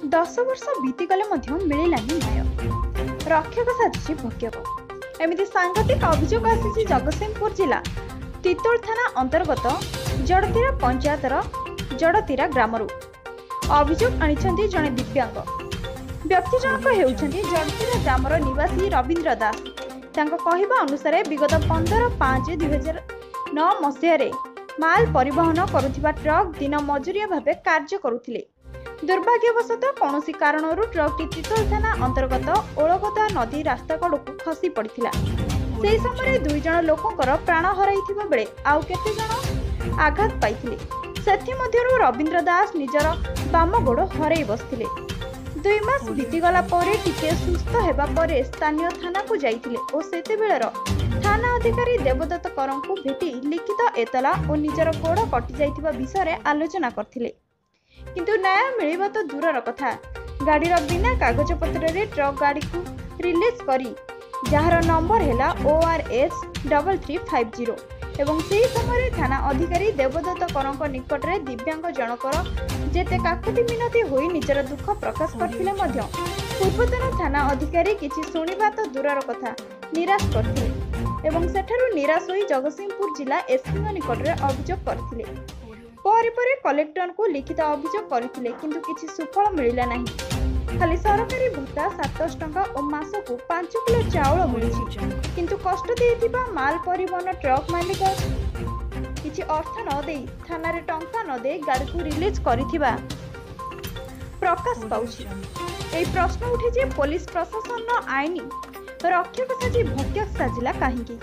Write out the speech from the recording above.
10 वर्ष बीतीगले मिललानी न्याय, रक्षक साजिश भक्षक। एमती सांगतिक अभियोग आसी जगतसिंहपुर जिला तितोल थाना अंतर्गत जड़तीरा पंचायतर जड़तीरा ग्रामरू अभियोग आनिछन्ति जणे दिव्यांग व्यक्ति जनक हेउछन्ति जड़तीरा ग्रामर निवासी रवींद्र दास। तांको कहिबा अनुसार विगत 15/5/2009 मसीह माल परिवहन करुथिबा ट्रक दिन मजुरिया भावे कार्य करुथिले। दुर्भाग्यवशतः कौनसी कारणरू ट्रकटी तितोल थाना अंतर्गत ओलगदा नदी रास्ता कड़कू खसी पड़िथिला। सेही समय 2 जण लोकंकर प्राण हराइथिबा बेले आउ केते जण आघात पाइथिले। सेथि मध्यरु रवींद्र दास निजर बाम गोड़ हराई बसथिले। 2 मास बीतीगला परे टिके सुस्थ हेबा परे स्थानीय थाना को जाइथिले ओ सेते बेलर थाना अधिकारी देवदत्त करंकु भेटी लिखित एतला और निजर गोड़ कटि जाइथिबा विषय आलोचना करथिले। किंतु न्याय मिलिबा तो दूरर कथा, गाड़ीर बिना कागज पत्र रे ट्रक गाड़ी को रिलीज करी जहार नंबर हैला ORS 3350 एवं सेही समय थाना अधिकारी देवदत्त करंक निकट रे दिव्यांग जनकर जेते काकुति मिनती होई निजर दुख प्रकाश करथिले मध्य पूर्वतन थाना अधिकारी किछि सुनिबा तो दूरर कथा निराश करथिले एवं सेठारु निराश होई जगतसिंहपुर जिला एसपी निकट रे अभियोग करथिले। पर कलेक्टर को लिखित अभियोग करथिले किंतु किछि सुफल मिलिला नाही। खाली सरकारी भत्ता 700 टंका और मास को 5 किलो चाउल मिली किंतु कष्ट देथिबा माल परिवहन ट्रक मालिक किछि अर्थ न देई थाना रे टंका न दे गाड़ी को रिलीज करिथिबा प्रकाश पाउछि। एई प्रश्न उठे जे पुलिस प्रशासन आईनी रक्षक साजी भक्षक साजिला काहेकि।